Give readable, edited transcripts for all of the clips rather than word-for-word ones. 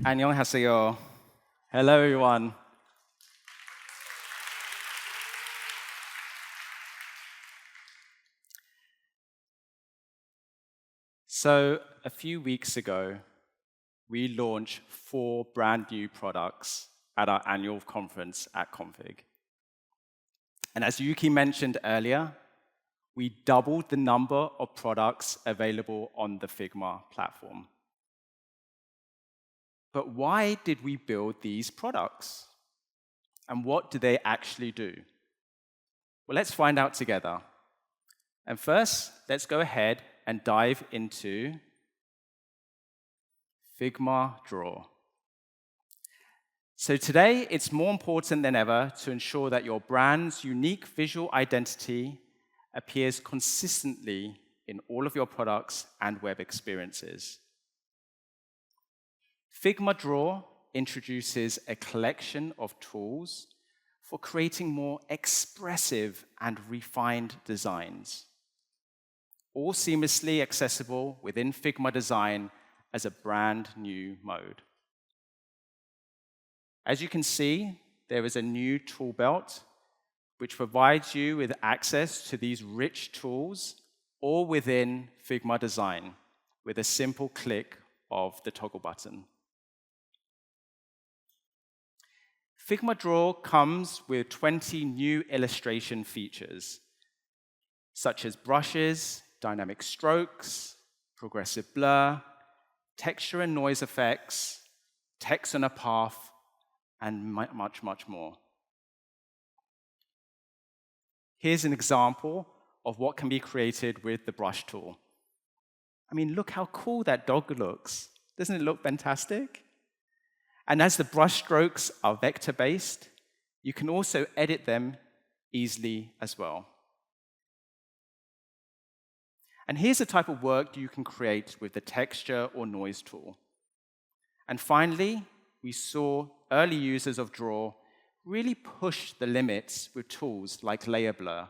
안녕하세요. Hello, everyone. So, a few weeks ago, we launched 4 brand new products at our annual conference at Config. And as Yuhki mentioned earlier, we doubled the number of products available on the Figma platform. But why did we build these products? And what do they actually do? Well, let's find out together. And first, let's go ahead and dive into Figma Draw. So today, it's more important than ever to ensure that your brand's unique visual identity appears consistently in all of your products and web experiences. Figma Draw introduces a collection of tools for creating more expressive and refined designs, all seamlessly accessible within Figma Design as a brand new mode. As you can see, there is a new tool belt which provides you with access to these rich tools all within Figma Design with a simple click of the toggle button. Figma Draw comes with 20 new illustration features, such as brushes, dynamic strokes, progressive blur, texture and noise effects, text on a path, and much, much more. Here's an example of what can be created with the brush tool. I mean, look how cool that dog looks. Doesn't it look fantastic? And as the brush strokes are vector-based, you can also edit them easily as well. And here's the type of work you can create with the texture or noise tool. And finally, we saw early users of Draw really push the limits with tools like layer blur.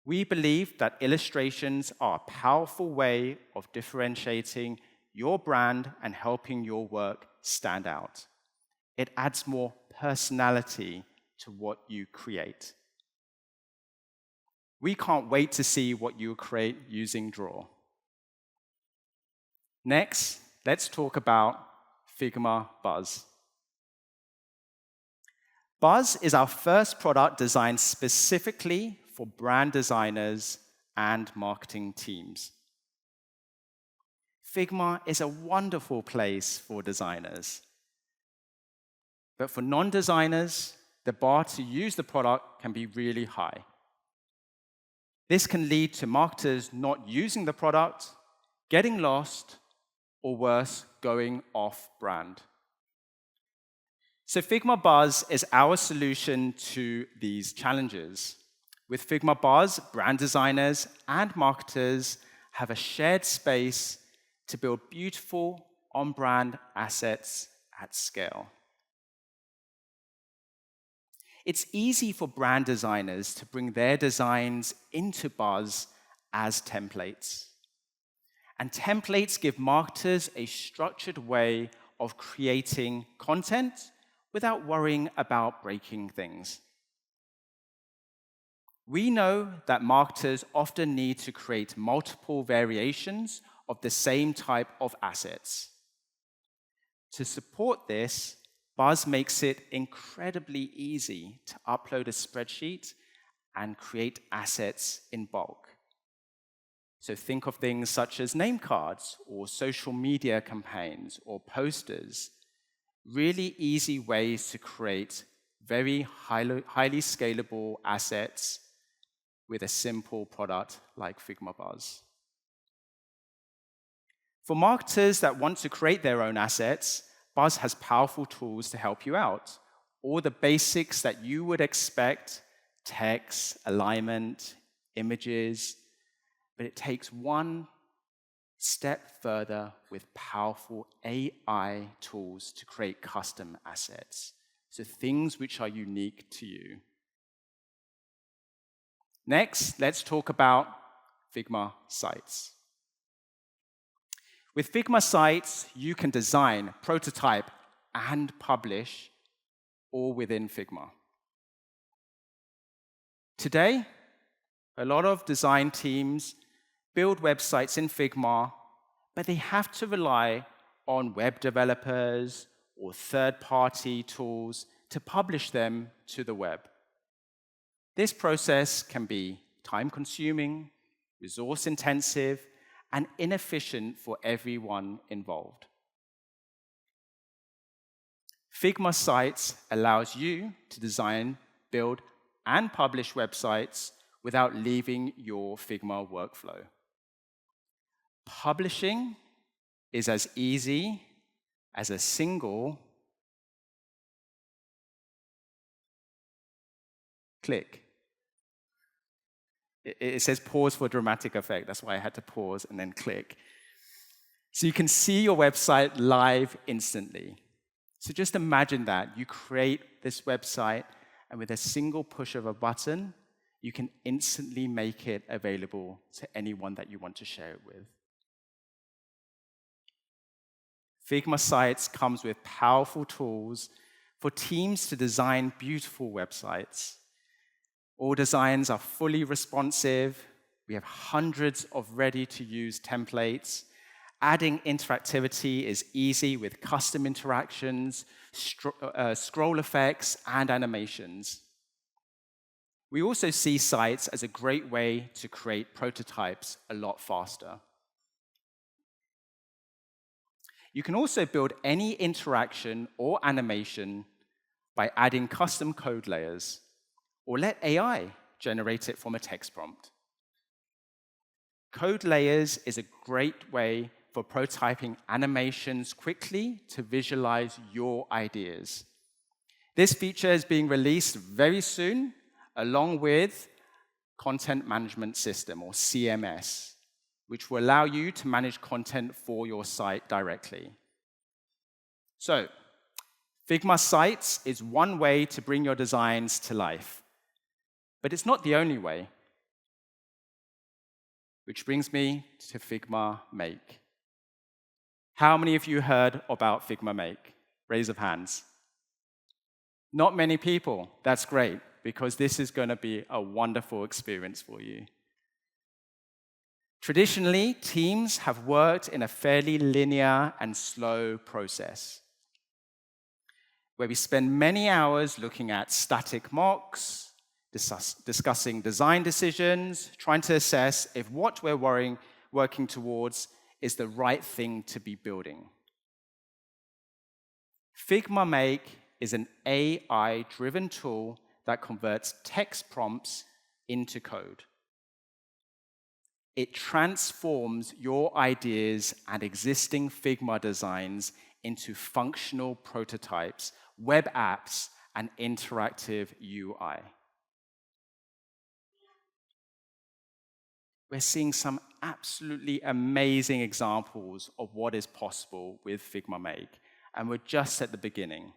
We believe that illustrations are a powerful way of differentiating your brand and helping your work stand out. It adds more personality to what you create. We can't wait to see what you create using Draw. Next, let's talk about Figma Buzz. Buzz is our first product designed specifically for brand designers and marketing teams. Figma is a wonderful place for designers. But for non-designers, the bar to use the product can be really high. This can lead to marketers not using the product, getting lost, or worse, going off-brand. So Figma Buzz is our solution to these challenges. With Figma Buzz, brand designers and marketers have a shared space to build beautiful, on-brand assets at scale. It's easy for brand designers to bring their designs into Buzz as templates. And templates give marketers a structured way of creating content without worrying about breaking things. We know that marketers often need to create multiple variations of the same type of assets. To support this, Buzz makes it incredibly easy to upload a spreadsheet and create assets in bulk. So think of things such as name cards or social media campaigns or posters, really easy ways to create very highly scalable assets with a simple product like Figma Buzz. For marketers that want to create their own assets, Buzz has powerful tools to help you out. All the basics that you would expect, text, alignment, images, but it takes one step further with powerful AI tools to create custom assets, so things which are unique to you. Next, let's talk about Figma Sites. With Figma sites, you can design, prototype, and publish all within Figma. Today, a lot of design teams build websites in Figma, but they have to rely on web developers or third-party tools to publish them to the web. This process can be time-consuming, resource-intensive, and inefficient for everyone involved. Figma sites allows you to design, build, and publish websites without leaving your Figma workflow. Publishing is as easy as a single click. It says pause for dramatic effect. That's why I had to pause and then click. So you can see your website live instantly. So just imagine that. You create this website, and with a single push of a button, you can instantly make it available to anyone that you want to share it with. Figma sites comes with powerful tools for teams to design beautiful websites. All designs are fully responsive. We have hundreds of ready-to-use templates. Adding interactivity is easy with custom interactions, scroll effects, and animations. We also see sites as a great way to create prototypes a lot faster. You can also build any interaction or animation by adding custom code layers, or let AI generate it from a text prompt. Code layers is a great way for prototyping animations quickly to visualize your ideas. This feature is being released very soon, along with Content Management System, or CMS, which will allow you to manage content for your site directly. So, Figma Sites is one way to bring your designs to life. But it's not the only way. Which brings me to Figma Make. How many of you heard about Figma Make? Raise of hands. Not many people. That's great, because this is going to be a wonderful experience for you. Traditionally, teams have worked in a fairly linear and slow process, where we spend many hours looking at static mocks, discussing design decisions, trying to assess if what we're working towards is the right thing to be building. Figma Make is an AI-driven tool that converts text prompts into code. It transforms your ideas and existing Figma designs into functional prototypes, web apps, and interactive UI. We're seeing some absolutely amazing examples of what is possible with Figma Make, and we're just at the beginning.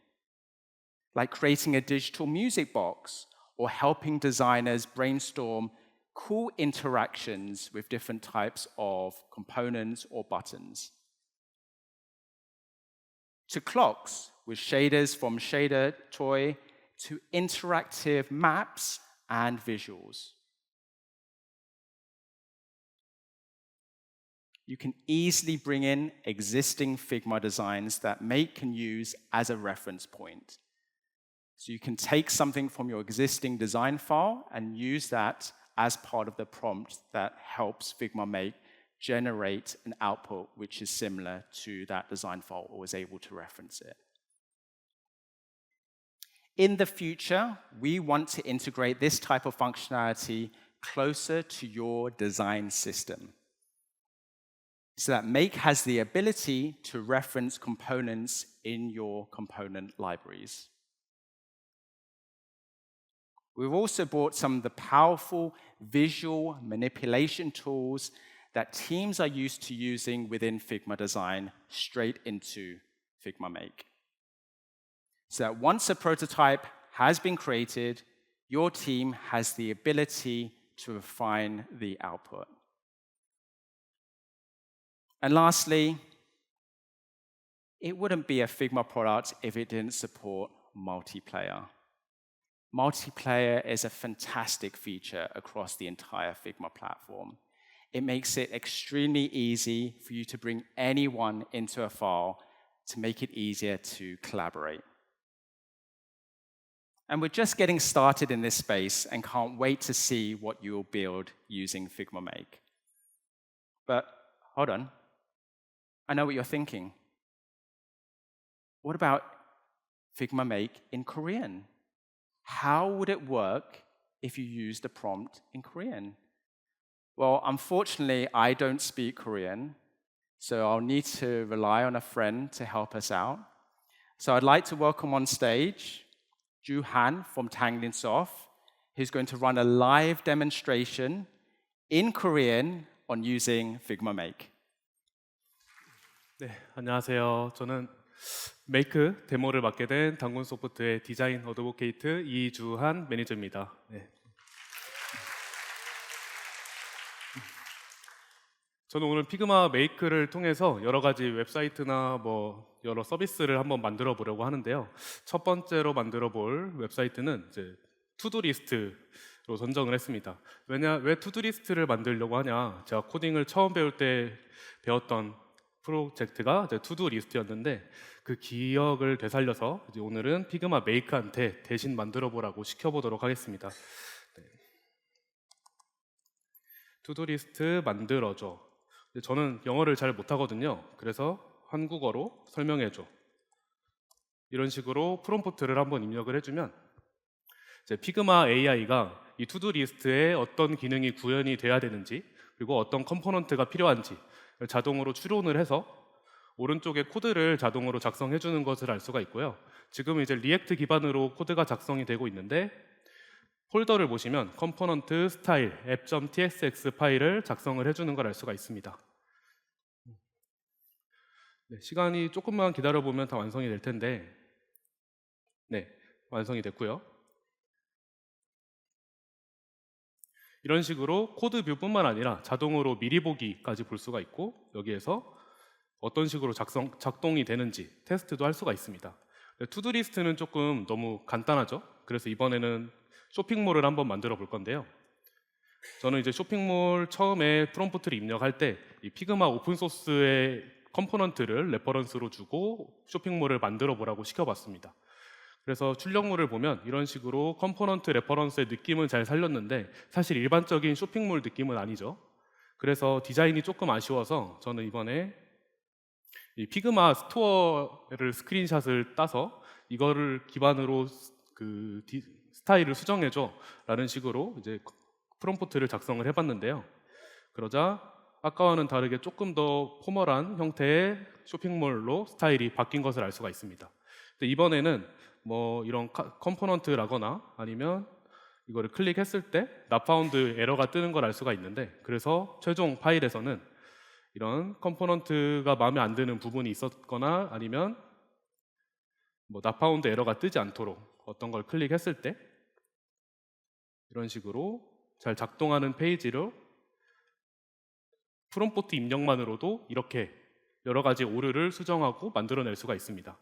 Like creating a digital music box, or helping designers brainstorm cool interactions with different types of components or buttons. To clocks, with shaders from Shader Toy, to interactive maps and visuals. You can easily bring in existing Figma designs that Make can use as a reference point. So you can take something from your existing design file and use that as part of the prompt that helps Figma Make generate an output which is similar to that design file or is able to reference it. In the future, we want to integrate this type of functionality closer to your design system, so that Make has the ability to reference components in your component libraries. We've also brought some of the powerful visual manipulation tools that teams are used to using within Figma Design straight into Figma Make. So that once a prototype has been created, your team has the ability to refine the output. And lastly, it wouldn't be a Figma product if it didn't support multiplayer. Multiplayer is a fantastic feature across the entire Figma platform. It makes it extremely easy for you to bring anyone into a file to make it easier to collaborate. And we're just getting started in this space and can't wait to see what you'll build using Figma Make. But hold on, I know what you're thinking. What about Figma Make in Korean? How would it work if you used the prompt in Korean? Well, unfortunately, I don't speak Korean, so I'll need to rely on a friend to help us out. So I'd like to welcome on stage Ju Han from 단군소프트, who's going to run a live demonstration in Korean on using Figma Make. 네, 안녕하세요. 저는 메이크 데모를 맡게 된 단군소프트의 디자인 어드보케이트 이주한 매니저입니다. 네. 저는 오늘 피그마 메이크를 통해서 여러 가지 웹사이트나 여러 서비스를 한번 만들어 보려고 하는데요. 첫 번째로 만들어 볼 웹사이트는 이제 투두 리스트로 선정을 했습니다. 왜 투두 리스트를 만들려고 하냐? 제가 코딩을 처음 배울 때 배웠던 프로젝트가 이제 투두 리스트였는데 그 기억을 되살려서 이제 오늘은 피그마 메이크한테 대신 만들어 보라고 시켜보도록 하겠습니다. 네. 투두 리스트 만들어줘. 저는 영어를 잘 못하거든요. 그래서 한국어로 설명해줘. 이런 식으로 프롬프트를 한번 입력을 해주면 이제 피그마 AI가 이 투두 리스트에 어떤 기능이 구현이 돼야 되는지 그리고 어떤 컴포넌트가 필요한지 자동으로 추론을 해서 오른쪽에 코드를 자동으로 작성해 주는 것을 알 수가 있고요. 지금 이제 리액트 기반으로 코드가 작성이 되고 있는데 폴더를 보시면 컴포넌트 스타일 app.txx 파일을 작성을 해주는 걸 알 수가 있습니다. 네, 시간이 조금만 기다려 보면 다 완성이 될 텐데, 네, 완성이 됐고요. 이런 식으로 코드 뷰뿐만 아니라 자동으로 미리 보기까지 볼 수가 있고 여기에서 어떤 식으로 작동이 되는지 테스트도 할 수가 있습니다. 투두 리스트는 조금 너무 간단하죠. 그래서 이번에는 쇼핑몰을 한번 만들어 볼 건데요. 저는 이제 쇼핑몰 처음에 프롬프트를 입력할 때 이 피그마 오픈소스의 컴포넌트를 레퍼런스로 주고 쇼핑몰을 만들어 보라고 시켜봤습니다. 그래서 출력물을 보면 이런 식으로 컴포넌트 레퍼런스의 느낌은 잘 살렸는데 사실 일반적인 쇼핑몰 느낌은 아니죠. 그래서 디자인이 조금 아쉬워서 저는 이번에 이 피그마 스토어를 스크린샷을 따서 이거를 기반으로 그 스타일을 수정해줘 라는 식으로 이제 프롬프트를 작성을 해봤는데요. 그러자 아까와는 다르게 조금 더 포멀한 형태의 쇼핑몰로 스타일이 바뀐 것을 알 수가 있습니다. 근데 이번에는 이런 컴포넌트라거나 아니면 이거를 클릭했을 때 not found 에러가 뜨는 걸 알 수가 있는데 그래서 최종 파일에서는 이런 컴포넌트가 마음에 안 드는 부분이 있었거나 아니면 not found 에러가 뜨지 않도록 어떤 걸 클릭했을 때 이런 식으로 잘 작동하는 페이지로 프롬프트 입력만으로도 이렇게 여러 가지 오류를 수정하고 만들어낼 수가 있습니다.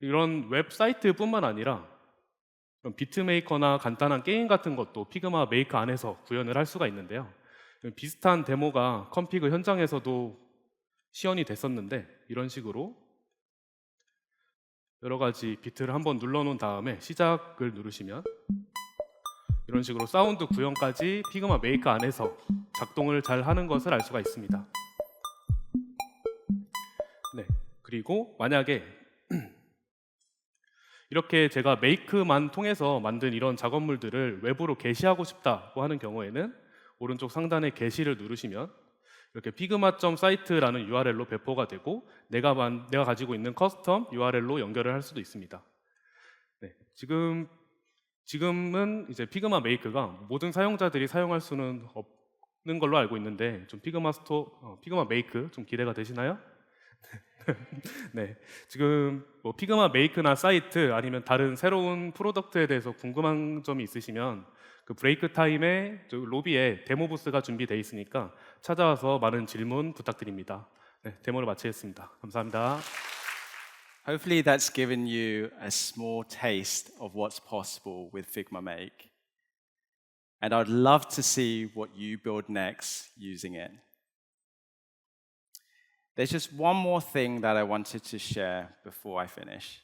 이런 웹사이트뿐만 아니라 비트메이커나 간단한 게임 같은 것도 피그마 메이커 안에서 구현을 할 수가 있는데요. 비슷한 데모가 컴피그 현장에서도 시연이 됐었는데 이런 식으로 여러 가지 비트를 한번 눌러놓은 다음에 시작을 누르시면 이런 식으로 사운드 구현까지 피그마 메이커 안에서 작동을 잘 하는 것을 알 수가 있습니다. 네, 그리고 만약에 이렇게 제가 메이크만 통해서 만든 이런 작업물들을 외부로 게시하고 싶다고 하는 경우에는 오른쪽 상단에 게시를 누르시면 이렇게 figma.site라는 URL로 배포가 되고 내가 가지고 있는 커스텀 URL로 연결을 할 수도 있습니다. 네, 지금은 이제 피그마 메이크가 모든 사용자들이 사용할 수는 없는 걸로 알고 있는데 좀 피그마 메이크 좀 기대가 되시나요? 네, 지금 피그마 메이크나 사이트 아니면 다른 새로운 프로덕트에 대해서 궁금한 점이 있으시면 그 브레이크 타임에 로비에 데모 부스가 준비되어 있으니까 찾아와서 많은 질문 부탁드립니다. 네, 데모를 마치겠습니다. 감사합니다. Hopefully that's given you a small taste of what's possible with Figma Make. And I'd love to see what you build next using it. There's just one more thing that I wanted to share before I finish.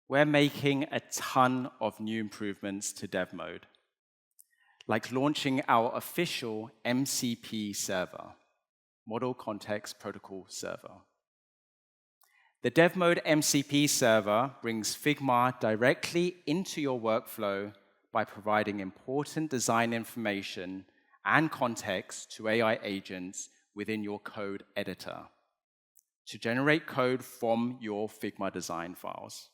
We're making a ton of new improvements to dev mode, like launching our official MCP server, Model Context Protocol Server. The dev mode MCP server brings Figma directly into your workflow by providing important design information and context to AI agents within your code editor to generate code from your Figma design files.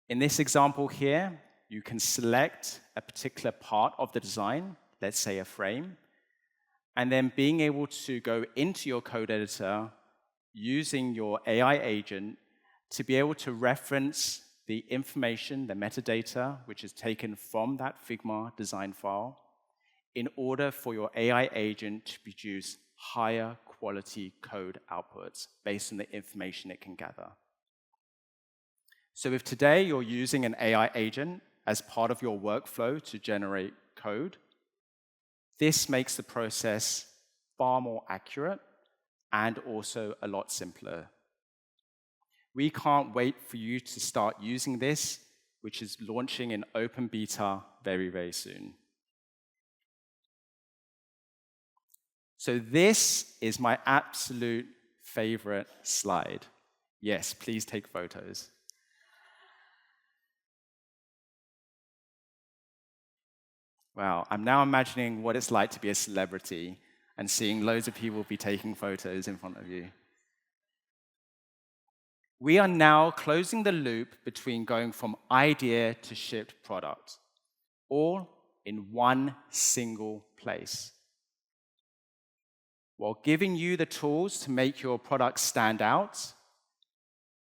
In this example here, you can select a particular part of the design, let's say a frame, and then being able to go into your code editor using your AI agent to be able to reference the information, the metadata, which is taken from that Figma design file, in order for your AI agent to produce higher quality code outputs based on the information it can gather. So if today you're using an AI agent as part of your workflow to generate code, this makes the process far more accurate and also a lot simpler. We can't wait for you to start using this, which is launching in open beta very, very soon. So this is my absolute favorite slide. Yes, please take photos. Wow, I'm now imagining what it's like to be a celebrity and seeing loads of people be taking photos in front of you. We are now closing the loop between going from idea to shipped product, all in one single place, while giving you the tools to make your product stand out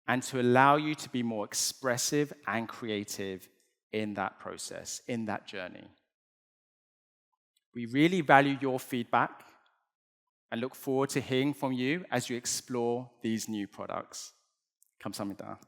and to allow you to be more expressive and creative in that process, in that journey. We really value your feedback and look forward to hearing from you as you explore these new products. 감사합니다.